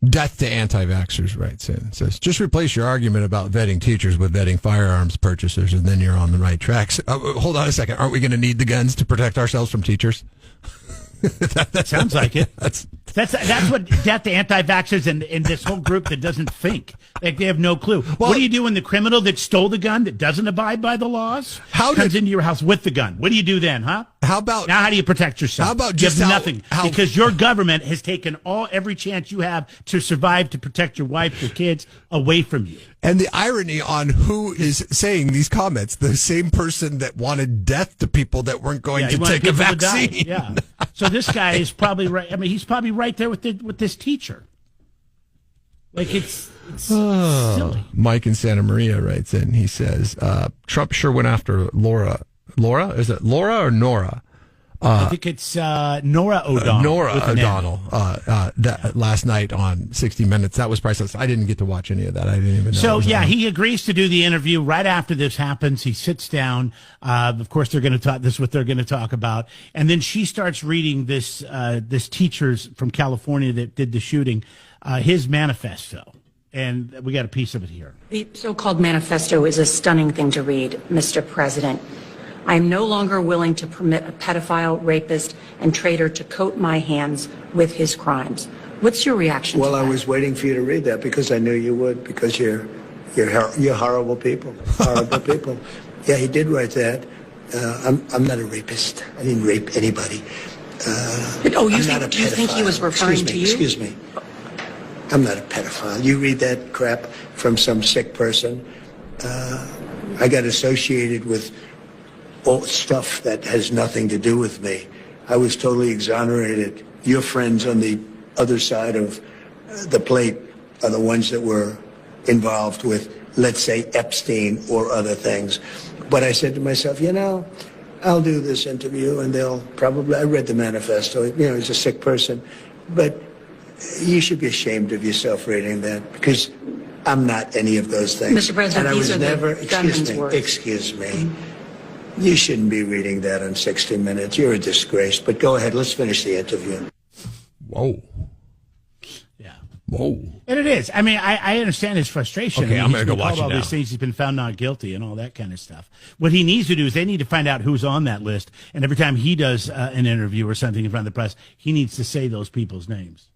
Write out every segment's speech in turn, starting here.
Death to anti-vaxxers writes in. Says, just replace your argument about vetting teachers with vetting firearms purchasers, and then you're on the right tracks. Hold on a second. Aren't we going to need the guns to protect ourselves from teachers? that sounds like it. That's what death to anti-vaxxers and this whole group that doesn't think. Like they have no clue. Well, what do you do when the criminal that stole the gun, that doesn't abide by the laws, comes into your house with the gun? What do you do then, huh? How do you protect yourself? How about just nothing? Because your government has taken every chance you have to survive, to protect your wife, your kids away from you. And the irony on who is saying these comments, the same person that wanted death to people that weren't going to take a vaccine. Yeah. So this guy is probably right. I mean, he's probably right there with this teacher. Like it's silly. Mike in Santa Maria writes in. He says, Trump sure went after Laura. Laura? Is it Laura or Nora? I think it's Nora O'Donnell. Nora O'Donnell. Last night on 60 Minutes. That was priceless. I didn't get to watch any of that. I didn't even know. So, he agrees to do the interview. Right after this happens, he sits down. Of course, they're going to talk. This is what they're going to talk about. And then she starts reading this teacher's from California that did the shooting, his manifesto. And we got a piece of it here. The so-called manifesto is a stunning thing to read, Mr. President. I am no longer willing to permit a pedophile, rapist, and traitor to coat my hands with his crimes. What's your reaction to that? Well, I was waiting for you to read that because I knew you would, because you're horrible people. Horrible people. Yeah, he did write that. I'm not a rapist. I didn't rape anybody. Do you think he was referring to you? Excuse me. I'm not a pedophile. You read that crap from some sick person. I got associated with all stuff that has nothing to do with me. I was totally exonerated. Your friends on the other side of the plate are the ones that were involved with, let's say, Epstein or other things. But I said to myself, I'll do this interview and I read the manifesto. He's a sick person. But you should be ashamed of yourself reading that, because I'm not any of those things. Mr. President, and I these was are never, the gunman's words. Excuse me. You shouldn't be reading that on 60 Minutes. You're a disgrace. But go ahead. Let's finish the interview. Whoa. Yeah. Whoa. And it is. I mean, I understand his frustration. Okay, I'm going to go watch it all now. These things, he's been found not guilty and all that kind of stuff. What he needs to do is they need to find out who's on that list. And every time he does an interview or something in front of the press, he needs to say those people's names.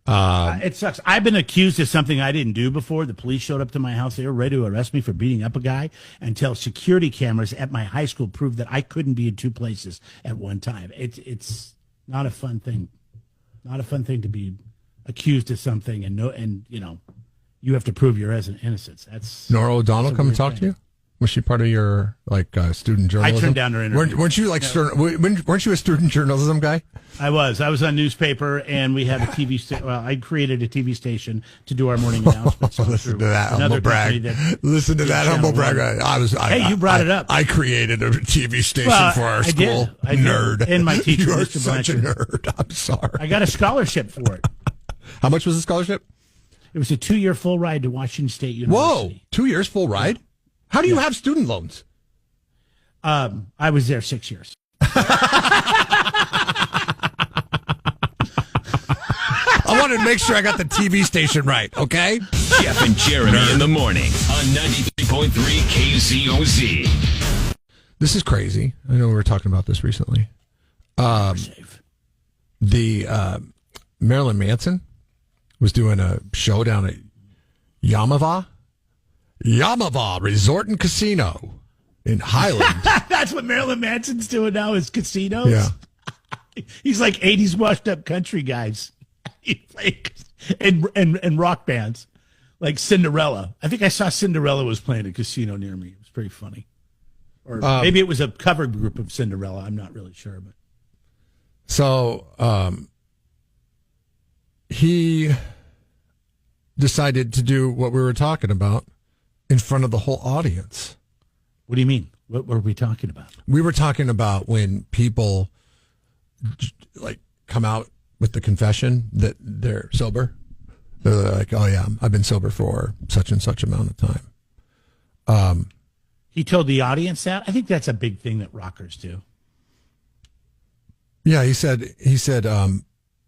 It sucks. I've been accused of something I didn't do before. The police showed up to my house. They were ready to arrest me for beating up a guy until security cameras at my high school proved that I couldn't be in two places at one time. It's not a fun thing. Not a fun thing to be accused of something and you have to prove your innocence. That's Nora O'Donnell come and talk to you? Was she part of your student journalism? I turned down her interview. Weren't you weren't you a student journalism guy? I was on newspaper, and we had a TV station. Well, I created a TV station to do our morning announcements. Listen to that humble brag. Listen to that humble brag. You brought it up. I created a TV station for our school. I nerd. Did. And my teacher, you are Mr. such Blanchard. a nerd. I'm sorry. I got a scholarship for it. How much was the scholarship? It was a 2-year full ride to Washington State University. Whoa, 2 years full ride? How do you have student loans? I was there 6 years. I wanted to make sure I got the TV station right, okay? Jeff and Jeremy in the morning on 93.3 KZOZ. This is crazy. I know we were talking about this recently. Marilyn Manson was doing a show down at Yamava Resort and Casino in Highland. That's what Marilyn Manson's doing now, is casinos. Yeah. He's like 80s washed up country guys. and rock bands like Cinderella. I think I saw Cinderella was playing at a casino near me. It was pretty funny. Or maybe it was a cover group of Cinderella. I'm not really sure. But so he decided to do what we were talking about in front of the whole audience. What do you mean? What were we talking about? We were talking about when people come out with the confession that they're sober. They're like, oh yeah, I've been sober for such and such amount of time. He told the audience that? I think that's a big thing that rockers do. Yeah, he said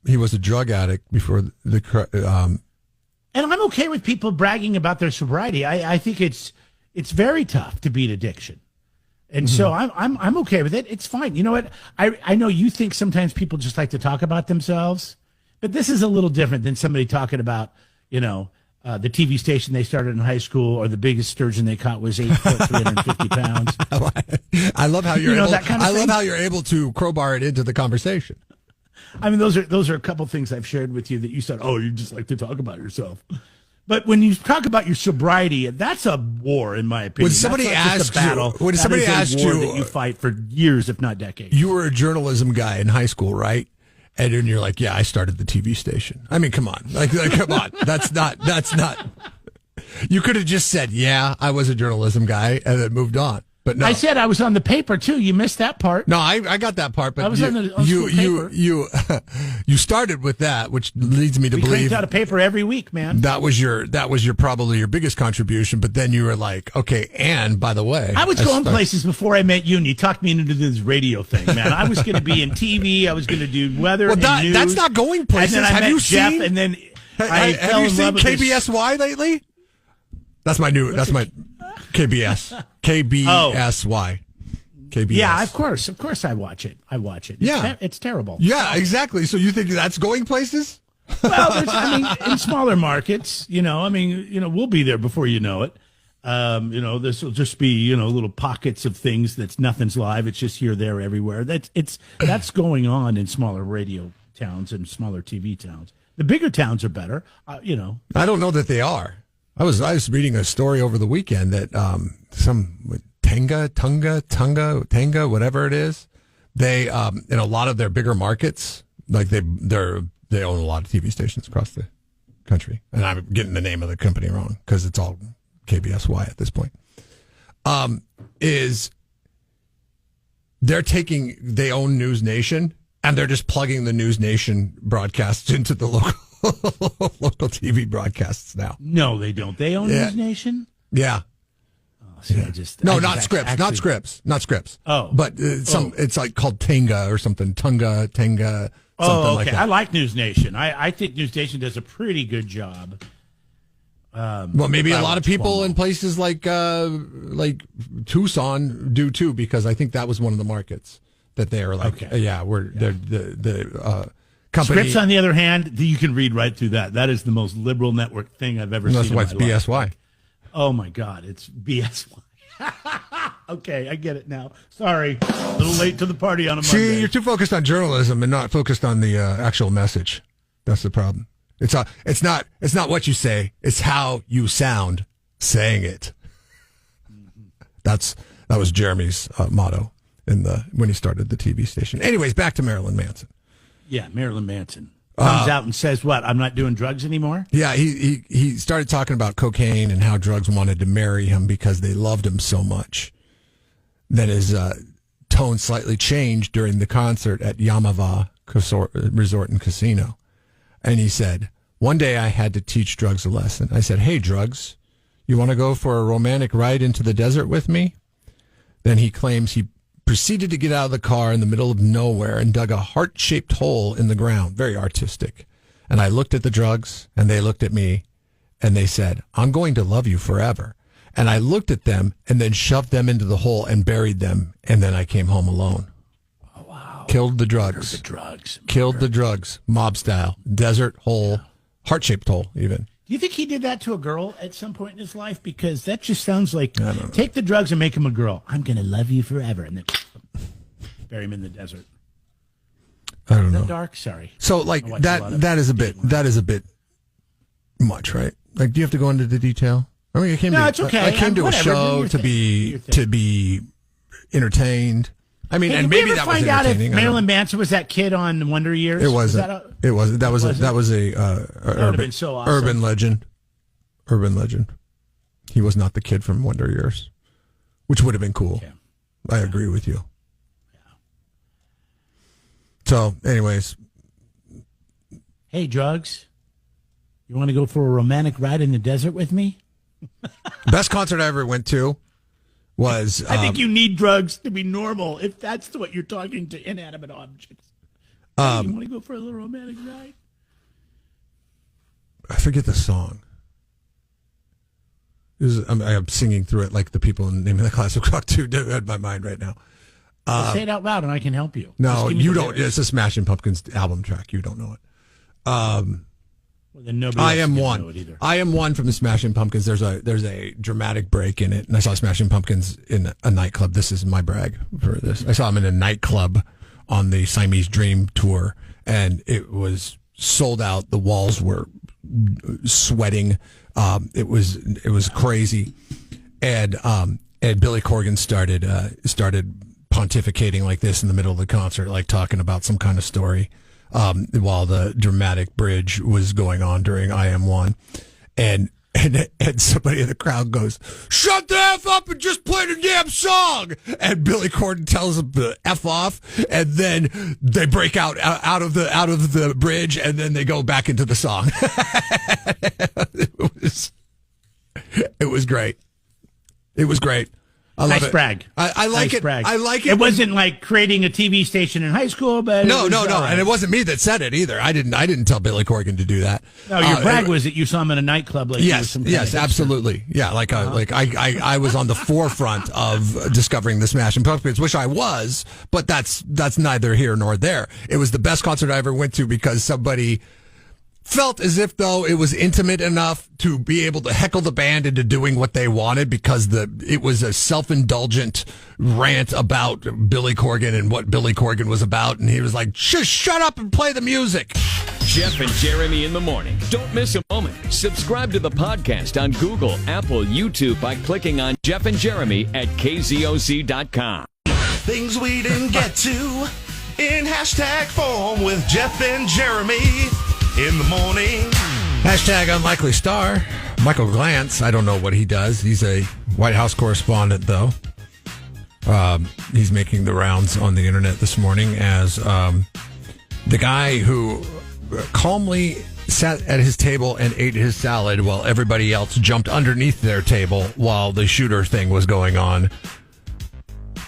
he was a drug addict before And I'm okay with people bragging about their sobriety. I think it's very tough to beat addiction. And so I'm okay with it. It's fine. You know what? I know you think sometimes people just like to talk about themselves, but this is a little different than somebody talking about, the TV station they started in high school, or the biggest sturgeon they caught was 8 foot, 350 pounds. I love how you're able, that kind of love thing? how you're able to crowbar it into the conversation. I mean, those are a couple things I've shared with you that you said, oh, you just like to talk about yourself. But when you talk about your sobriety, that's a war, in my opinion. When somebody asks you, that you fight for years, if not decades. You were a journalism guy in high school, right? And then you're like, yeah, I started the TV station. I mean, come on, like come on. That's not. You could have just said, yeah, I was a journalism guy, and then moved on. But no, I said I was on the paper too. You missed that part. No, I got that part. But I was on the school paper. You started with that, which leads me to believe cranked out a paper every week, man. That was your probably your biggest contribution. But then you were like, okay, and by the way, I was going places before I met you, and you talked me into this radio thing, man. I was going to be in TV. I was going to do weather. Well, and news. That's not going places. And then I have met you Jeff, seen? and then have you seen KBSY lately? That's my new. That's my KBS. KBSY. KBS. Yeah, of course, I watch it. It's terrible. Yeah, exactly. So you think that's going places? Well, in smaller markets, we'll be there before you know it. This will just be, little pockets of things that's nothing's live. It's just here, there, everywhere. That's going on in smaller radio towns and smaller TV towns. The bigger towns are better, I don't know that they are. I was reading a story over the weekend that Tanga, whatever it is, they in a lot of their bigger markets, like they own a lot of TV stations across the country, and I'm getting the name of the company wrong because it's all KBSY at this point. They own News Nation, and they're just plugging the News Nation broadcasts into the local TV broadcasts now. No, they don't. They own News Nation? Yeah. See, yeah. Not Scripps. Oh, but it's like called Tanga or something. Tunga. Something like that. I like News Nation. I think News Nation does a pretty good job. Well, maybe a lot of people in places like Tucson do too, because I think that was one of the markets that they are like. Okay. The company. Scripps, on the other hand, you can read right through that. That is the most liberal network thing I've ever seen. That's why it's BSY. Life. Oh my God, it's BSY. Okay, I get it now. Sorry, a little late to the party on a Monday. See, you're too focused on journalism and not focused on the actual message. That's the problem. It's not what you say. It's how you sound saying it. That was Jeremy's motto when he started the TV station. Anyways, back to Marilyn Manson. Yeah, Marilyn Manson comes out and says, "What? I'm not doing drugs anymore." Yeah, he started talking about cocaine and how drugs wanted to marry him because they loved him so much. Then his tone slightly changed during the concert at Yamava Resort and Casino, and he said, "One day I had to teach drugs a lesson. I said, 'Hey, drugs, you want to go for a romantic ride into the desert with me?' Then he claims he proceeded to get out of the car in the middle of nowhere and dug a heart-shaped hole in the ground. Very artistic. And I looked at the drugs, and they looked at me, and they said, 'I'm going to love you forever.' And I looked at them and then shoved them into the hole and buried them, and then I came home alone." Oh, wow. Killed the drugs. Killed the drugs. Mob style. Desert hole. Heart-shaped hole, even. Do you think he did that to a girl at some point in his life? Because that just sounds like, take the drugs and make him a girl. I'm going to love you forever. And then bury him in the desert. I don't know. Is that dark? Sorry. So, like, that is a bit much, right? Like, do you have to go into the detail? I mean, it's okay. I came to a show to be entertained. I mean, and maybe that was entertaining. Did you ever find out if Marilyn Manson was that kid on Wonder Years? It wasn't. It wasn't. That was a urban legend. Urban legend. He was not the kid from Wonder Years, which would have been cool. Yeah. I agree with you. Yeah. So, anyways. Hey, drugs. You want to go for a romantic ride in the desert with me? Best concert I ever went to was... I think you need drugs to be normal, if that's what you're talking to inanimate objects. You want to go for a little romantic ride? I forget the song. I'm singing through it like the people in the Name of the Classic Rock 2 in my mind right now. Say it out loud and I can help you. No, you don't. It's a Smashing Pumpkins album track. You don't know it. Well, then nobody I else Am can One. know it either. I Am One from the Smashing Pumpkins. There's a dramatic break in it, and I saw Smashing Pumpkins in a nightclub. This is my brag for this. I saw them in a nightclub on the Siamese Dream tour, and it was sold out. The walls were sweating. It was crazy, and Billy Corgan started pontificating like this in the middle of the concert, like talking about some kind of story, while the dramatic bridge was going on during I Am One, and somebody in the crowd goes, "Shut the F up and just play the damn song!" And Billy Corgan tells them to F off, and then they break out of the bridge, and then they go back into the song. It was great. It was great. I love Nice it. brag. I like Nice it. brag. I like it. It wasn't like creating a TV station in high school, but No, it was, and it wasn't me that said it either. I didn't tell Billy Corgan to do that. No, your brag was that you saw him in a nightclub. Like he was some kind of hipster. absolutely. Yeah, like I was on the forefront of discovering the Smashing Pumpkins, which I was, but that's neither here nor there. It was the best concert I ever went to because somebody felt as if though it was intimate enough to be able to heckle the band into doing what they wanted because it was a self-indulgent rant about Billy Corgan and what Billy Corgan was about, and he was like, just shut up and play the music. Jeff and Jeremy in the morning. Don't miss a moment. Subscribe to the podcast on Google, Apple, YouTube by clicking on Jeff and Jeremy at KZOZ.com. Things we didn't get to in hashtag form with Jeff and Jeremy in the morning. Hashtag unlikely star. Michael Glantz. I don't know what he does. He's a White House correspondent, though. He's making the rounds on the internet this morning as the guy who calmly sat at his table and ate his salad while everybody else jumped underneath their table while the shooter thing was going on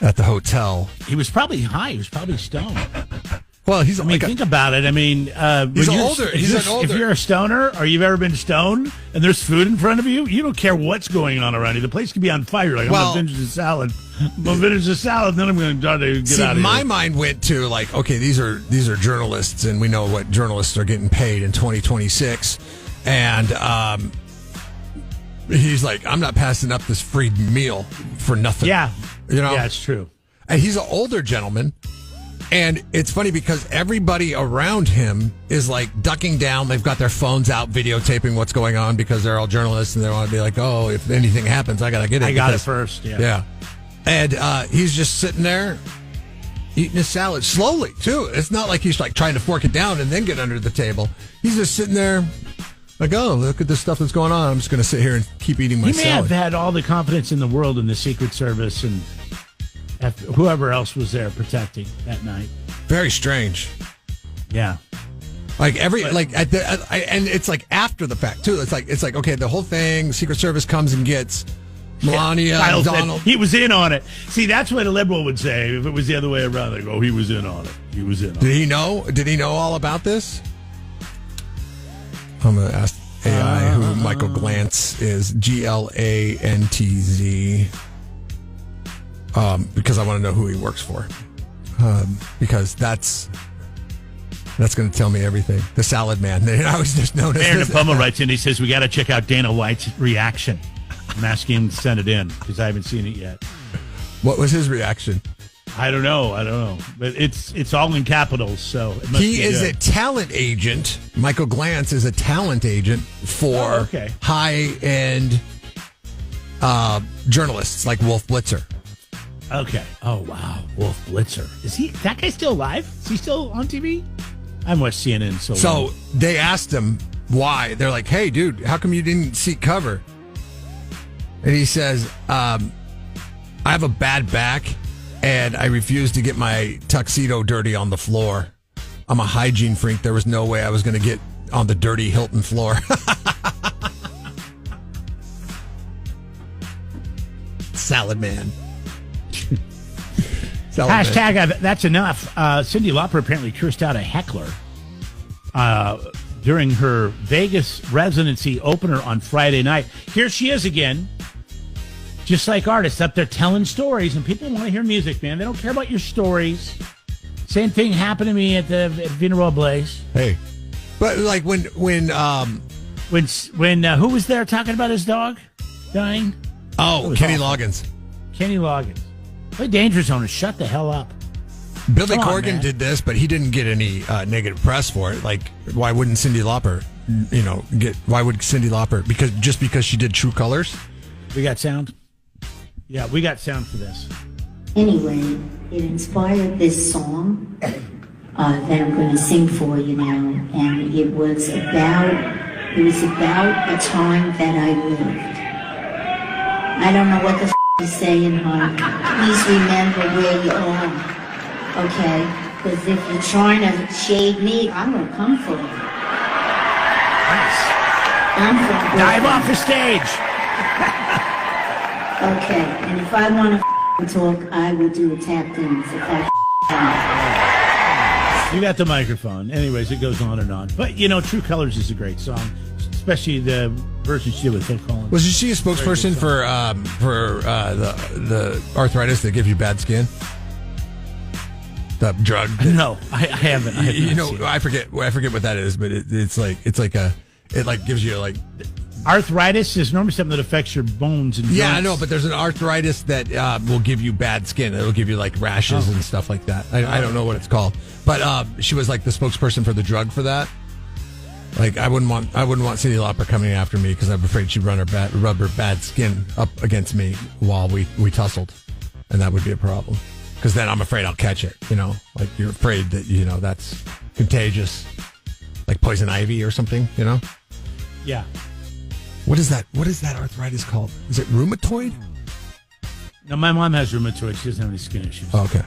at the hotel. He was probably high. He was probably stoned. Well, think about it. I mean, he's older. If you're a stoner or you've ever been stoned and there's food in front of you, you don't care what's going on around you. The place could be on fire. Like, I'm going to finish the salad. I'm going to finish the salad, then I'm going to try to get out of here. My mind went to like, okay, these are journalists, and we know what journalists are getting paid in 2026, and he's like, I'm not passing up this free meal for nothing. Yeah, yeah, it's true. And he's an older gentleman. And it's funny because everybody around him is like ducking down. They've got their phones out videotaping what's going on because they're all journalists and they want to be like, oh, if anything happens, I got to get it. I got it first. Yeah. And he's just sitting there eating his salad slowly, too. It's not like he's like trying to fork it down and then get under the table. He's just sitting there like, oh, look at this stuff that's going on. I'm just going to sit here and keep eating my salad. He may have had all the confidence in the world in the Secret Service and whoever else was there protecting that night. Very strange. Yeah. And it's like after the fact too. It's like okay, the whole thing. Secret Service comes and gets Melania, Kyle Donald. Said he was in on it. See, that's what a liberal would say if it was the other way around. They go, he was in on it. He was in on it. Did he know all about this? I'm gonna ask AI who Michael Glantz is. Glantz. Because I want to know who he works for. Because that's going to tell me everything. The salad man. I was just known as Aaron Napoma writes in. He says, we got to check out Dana White's reaction. I'm asking him to send it in because I haven't seen it yet. What was his reaction? I don't know. But it's all in capitals, so it must he be is good. a talent agent. Michael Glantz is a talent agent for high-end journalists like Wolf Blitzer. Okay. Oh, wow. Wolf Blitzer. Is that guy still alive? Is he still on TV? I haven't watched CNN so long. So they asked him why. They're like, hey, dude, how come you didn't seek cover? And he says, I have a bad back, and I refuse to get my tuxedo dirty on the floor. I'm a hygiene freak. There was no way I was going to get on the dirty Hilton floor. Salad man. Hashtag that's enough. Cyndi Lauper apparently cursed out a heckler during her Vegas residency opener on Friday night. Here she is again, just like artists up there telling stories, and people want to hear music, man. They don't care about your stories. Same thing happened to me at Vina Blaze. Hey, but like when who was there talking about his dog dying? Oh, Kenny Loggins. Kenny Loggins. Play Danger Zone and shut the hell up. Billy Corgan did this, but he didn't get any negative press for it. Like, why wouldn't Cyndi Lauper, why would Cyndi Lauper? Because she did True Colors? We got sound? Yeah, we got sound for this. Anyway, it inspired this song that I'm going to sing for you now, and it was about a time that I lived. I don't know what the you're saying, hon. Please remember where you are, okay? Because if you're trying to shade me, I'm going to come for you. Nice. I'm from Dive off the stage. Okay, and if I want to talk, I will do a tap dance if I You got the microphone. Anyways, it goes on and on. But, True Colors is a great song, especially the version she did with Phil Collins. Was she a spokesperson for the arthritis that gives you bad skin? The drug? No, I haven't. I forget what that is, but it gives you like arthritis is normally something that affects your bones and joints. Yeah, I know, but there's an arthritis that will give you bad skin. It'll give you like rashes and stuff like that. I don't know what it's called, but she was like the spokesperson for the drug for that. Like I wouldn't want Cyndi Lauper coming after me because I'm afraid she'd rub her bad skin up against me while we tussled, and that would be a problem. Because then I'm afraid I'll catch it. Like you're afraid that that's contagious, like poison ivy or something. Yeah. What is that? What is that arthritis called? Is it rheumatoid? No, my mom has rheumatoid. She doesn't have any skin issues. Oh, okay.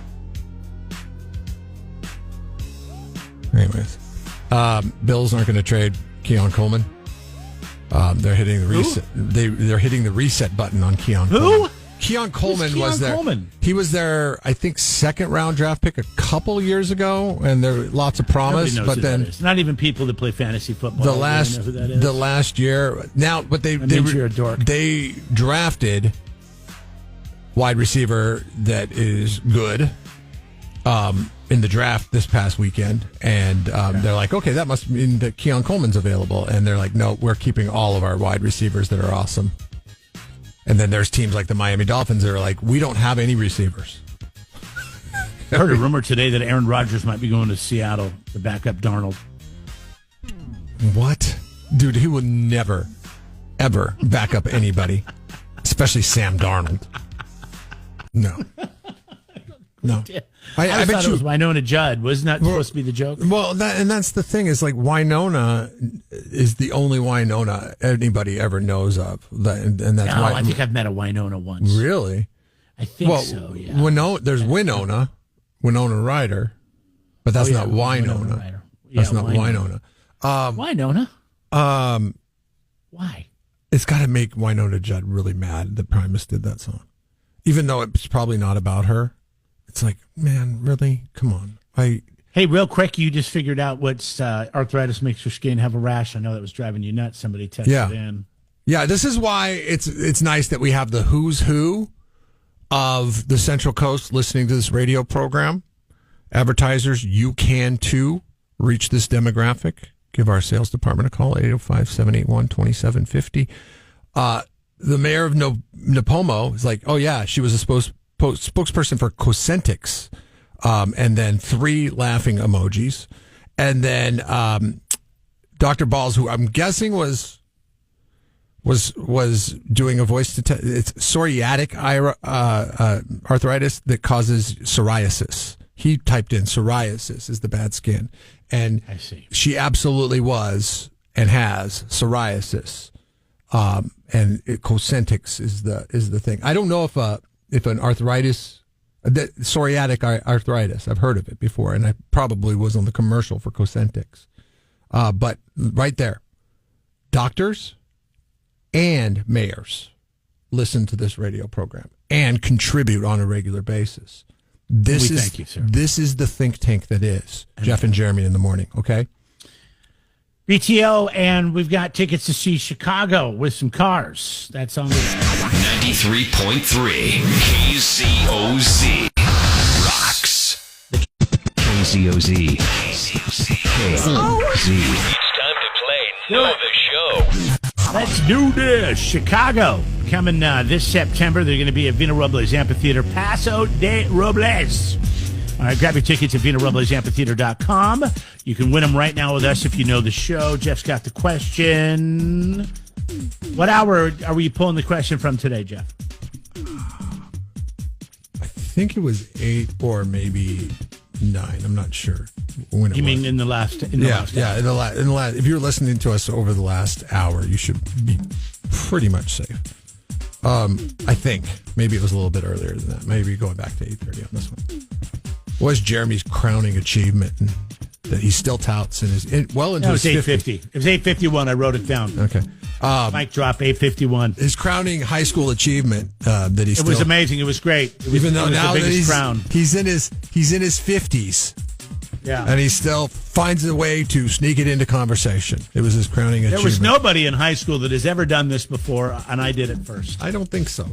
Anyways. Bills aren't going to trade Keon Coleman. They're hitting the reset. They're hitting the reset button on Keon. Who? Coleman. Keon Coleman was there. Coleman? He was their, I think, second round draft pick a couple years ago, and there lots of promise. Nobody knows but who then that is. Not even people that play fantasy football. The last year now, but you're a dork. They drafted wide receiver that is good. In the draft this past weekend, and they're like, okay, that must mean that Keon Coleman's available, and they're like, no, we're keeping all of our wide receivers that are awesome. And then there's teams like the Miami Dolphins that are like, we don't have any receivers. I heard a rumor today that Aaron Rodgers might be going to Seattle to back up Darnold. What? Dude, he will never, ever back up anybody, especially Sam Darnold. No. I bet it was Winona Judd. Wasn't that supposed to be the joke? Well, that's the thing is like Winona is the only Winona anybody ever knows of. And that's why I think I've met a Winona once. Really? I think so, yeah. There's Winona Ryder, but that's not Winona. That's not Winona. Winona? Why? It's got to make Winona Judd really mad that Primus did that song. Even though it's probably not about her. It's like, man, really? Come on. Hey, real quick, you just figured out what's arthritis makes your skin have a rash. I know that was driving you nuts. Somebody texted in. Yeah, this is why it's nice that we have the who's who of the Central Coast listening to this radio program. Advertisers, you can too reach this demographic. Give our sales department a call, 805-781-2750. The mayor of Napomo is like, oh, yeah, she was a spokesperson for Cosentix, and then 3 laughing emojis. And then Dr. Balls, who I'm guessing was doing a voice to it's psoriatic arthritis that causes psoriasis. He typed in psoriasis is the bad skin. And I see. She absolutely was and has psoriasis. And Cosentix is the thing. I don't know if an arthritis, psoriatic arthritis, I've heard of it before, and I probably was on the commercial for Cosentix. But right there, doctors and mayors listen to this radio program and contribute on a regular basis. Thank you, sir. This is the think tank that is Jeff and Jeremy in the morning. Okay. BTO, and we've got tickets to see Chicago with some cars. That's on the 93.3 KZOZ rocks. KZOZ. KZOZ. It's time to play Know the Show. Let's do this. Chicago coming this September. They're going to be at Vina Robles Amphitheater, Paso de Robles. All right, grab your tickets at VinaRoblesAmphitheater.com. You can win them right now with us if you know the show. Jeff's got the question. What hour are we pulling the question from today, Jeff? I think it was 8 or maybe 9. I'm not sure when it You was. mean in the last hour? Yeah. In the last. If you're listening to us over the last hour, you should be pretty much safe. I think maybe it was a little bit earlier than that. Maybe going back to 8:30 on this one. What was Jeremy's crowning achievement that he still touts and is well into his 850. It was 851. I wrote it down. Okay. Mic drop 851. His crowning high school achievement that he's. It was amazing. It was great. It was, even though it was now the that biggest crown. he's in his 50s. Yeah. And he still finds a way to sneak it into conversation. It was his crowning achievement. There was nobody in high school that has ever done this before, and I did it first. I don't think so.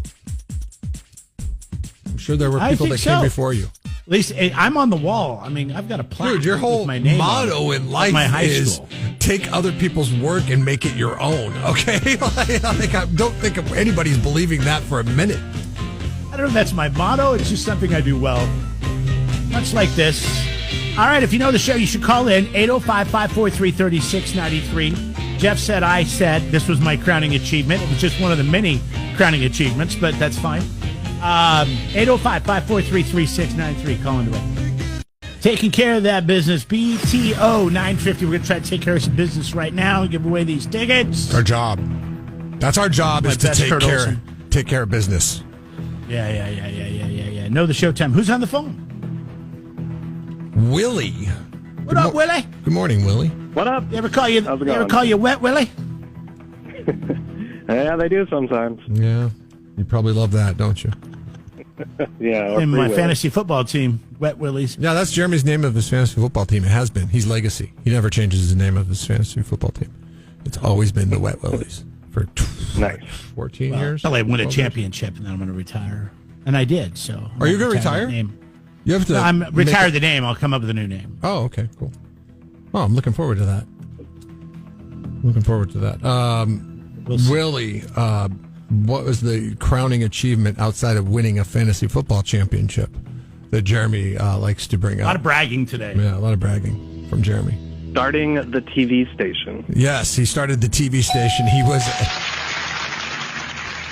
I'm sure there were people that came before you. At least I'm on the wall. I mean, I've got a plaque. Dude, your whole with my name motto in life is take other people's work and make it your own. Okay, I don't think anybody's believing that for a minute. I don't know if that's my motto. It's just something I do well. Much like this. All right, if you know the show, you should call in 805-543-3693. Jeff said I said this was my crowning achievement. It was just one of the many crowning achievements, but that's fine. 805-543-3693. Call into it. Taking care of that business. BTO 950. We're going to try to take care of some business right now and give away these tickets. Our job. That's our job, is to take care of business. Yeah. Know the showtime. Who's on the phone? Willie. What up, Willie? Good morning, Willie. What up? They ever call you? How's it They ever going? call you Wet Willie? Yeah, they do sometimes. Yeah, you probably love that, don't you? Yeah. or In Free my Willy. fantasy football team, Wet Willies. Yeah, that's Jeremy's name of his fantasy football team. It has been. He's legacy. He never changes the name of his fantasy football team. It's always been the Wet Willies for Nice. 14 years. Until I win a 12 years. championship, and then I'm going to retire. And I did. So. Are you going to retire? Retire that name. You have to. No, I'm make retired it- the name. I'll come up with a new name. Oh, okay, cool. Oh, I'm looking forward to that. Looking forward to that. We'll see. Willie, what was the crowning achievement outside of winning a fantasy football championship that Jeremy likes to bring A up? lot of bragging today. Yeah, a lot of bragging from Jeremy. Starting the TV station. Yes, he started the TV station. He was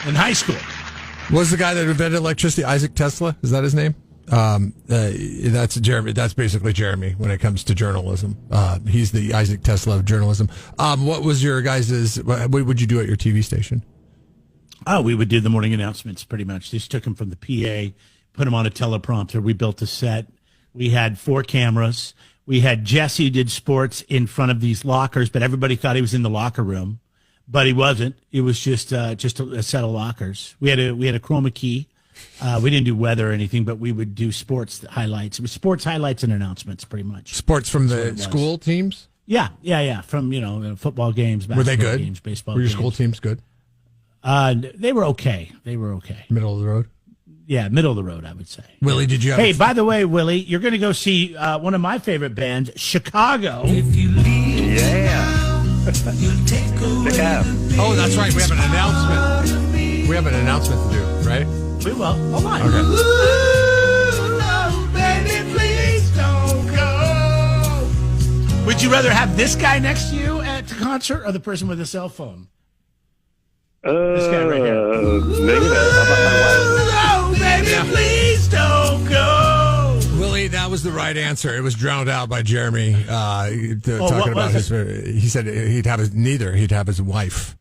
In high school. the guy that invented electricity, Isaac Tesla. Is that his name? That's Jeremy. That's basically Jeremy when it comes to journalism. He's the Isaac Tesla of journalism. What was your guys's? What would you do at your TV station? Oh, we would do the morning announcements pretty much. Just took them from the PA, put them on a teleprompter. We built a set. We had 4 cameras. We had Jesse did sports in front of these lockers, but everybody thought he was in the locker room, but he wasn't. It was just a set of lockers. We had a chroma key. We didn't do weather or anything, but we would do sports highlights. It was sports highlights and announcements, pretty much. Sports from That's what the it was. school teams. Yeah. From football games, Were they basketball good? games, baseball Were your games. school teams good? They were okay. Middle of the road. Yeah, middle of the road, I would say. Willie, did you have? Hey, by the way, Willie, you're going to go see one of my favorite bands, Chicago. Yeah. Sick ass. Oh, that's right. We have an announcement. We have an announcement to do, right? We will. Hold on. Okay. Would you rather have this guy next to you at the concert or the person with a cell phone? This guy right here. Maybe that. How about my wife? Oh, baby, please don't go. Willie, that was the right answer. It was drowned out by Jeremy talking what about was his. He said he'd have his neither. He'd have his wife.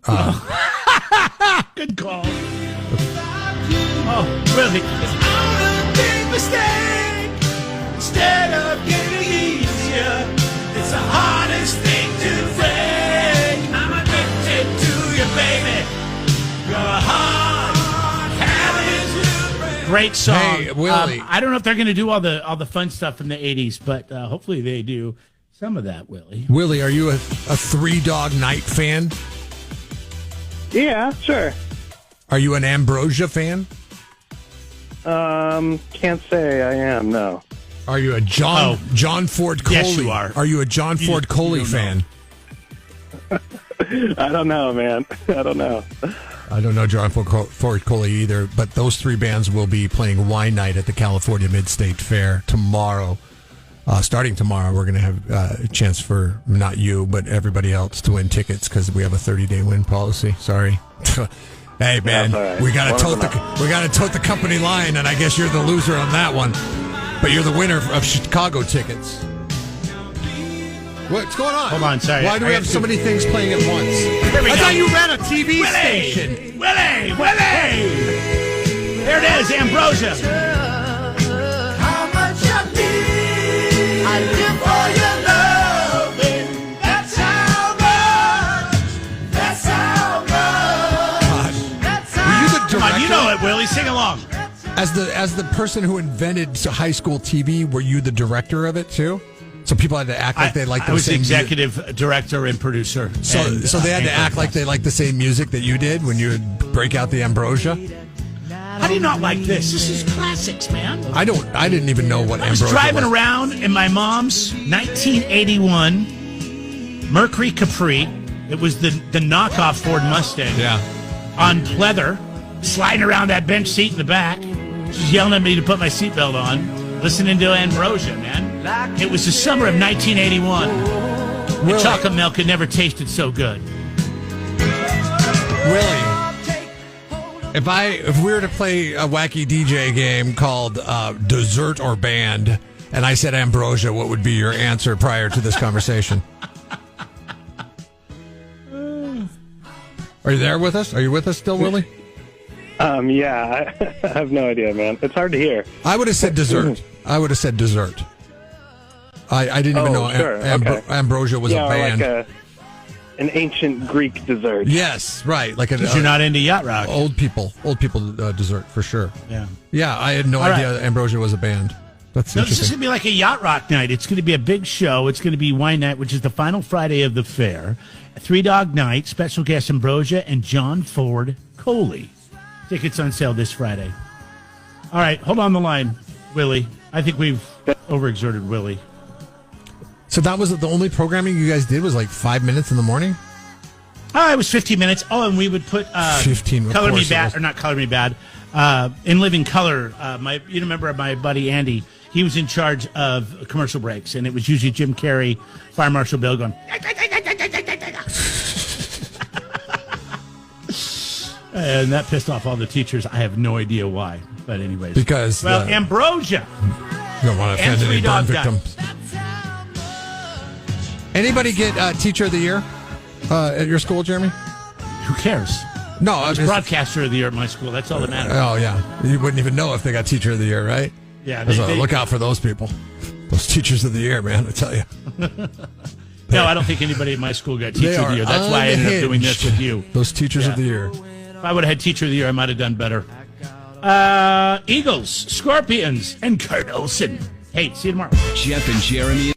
Good call. Oh, Willie. It's all a big mistake. Instead of getting easier, it's the hardest thing to break. I'm addicted to you, baby. Your heart habit. great song. Hey, Willie. I don't know if they're going to do all the fun stuff from the 80s, but hopefully they do some of that, Willie. Willie, are you a Three Dog Night fan? Yeah, sure. Are you an Ambrosia fan? Can't say I am, no. Are you a John Ford Coley? Yes, you are. Are you a John Ford Coley fan? I don't know, man. I don't know. I don't know John Ford Coley either, but those three bands will be playing Wine Night at the California Mid-State Fair tomorrow. Starting tomorrow, we're going to have a chance for, not you, but everybody else to win tickets because we have a 30-day win policy. Sorry. Hey, man, right. we got to tote the company line, and I guess you're the loser on that one. But you're the winner of Chicago tickets. What's going on? Hold on, sorry. Why do we have so many things playing at once? I thought you ran a TV station. Willie! There it is, Ambrosia. How much I need, I live for your loving. That's how much. Were you the director? Come on, you know it, Willie. Sing along. As the person who invented high school TV, were you the director of it too? So people had to act like they liked the same I was the executive director and producer. So they had to act like they liked the same music that you did when you would break out the Ambrosia? How do you not like this? This is classics, man. I didn't even know what I was Ambrosia driving around in my mom's 1981 Mercury Capri. It was the knockoff Ford Mustang. Yeah. On pleather, sliding around that bench seat in the back. She's yelling at me to put my seatbelt on, listening to Ambrosia, man. It was the summer of 1981. The chocolate milk had never tasted so good. Willie, if we were to play a wacky DJ game called Dessert or Band, and I said Ambrosia, what would be your answer prior to this conversation? Are you there with us? Are you with us still, Willie? Yeah, I have no idea, man. It's hard to hear. I would have said dessert. I didn't even know sure. Ambrosia was a band. Like an ancient Greek dessert. Yes, right. Like Because you're not into yacht rock. Old people dessert for sure. Yeah. I had no idea Ambrosia was a band. That's No, interesting. this is going to be like a yacht rock night. It's going to be a big show. It's going to be Wine Night, which is the final Friday of the fair. A Three Dog Night, special guest Ambrosia and John Ford Coley. Tickets on sale this Friday. All right, hold on the line, Willie. I think we've overexerted Willie. So that was the only programming you guys did was like 5 minutes in the morning? Oh, it was 15 minutes. Oh, and we would put 15. Color Me Bad, or not Color Me Bad, In Living Color. You remember my buddy Andy? He was in charge of commercial breaks, and it was usually Jim Carrey, Fire Marshal Bill going. And that pissed off all the teachers. I have no idea why, but anyways. Because Ambrosia. You don't want to offend any burn victims. Anybody get Teacher of the Year at your school, Jeremy? Who cares? No, I was Broadcaster of the Year at my school. That's all that matters. Oh, yeah. You wouldn't even know if they got Teacher of the Year, right? Yeah. Look out for those people. Those Teachers of the Year, man, I tell you. No, I don't think anybody at my school got Teacher of the Year. That's why I ended up doing this with you. Those Teachers of the Year. If I would have had Teacher of the Year, I might have done better. Eagles, Scorpions, and Kurt Olsen. Hey, see you tomorrow. Jeff and Jeremy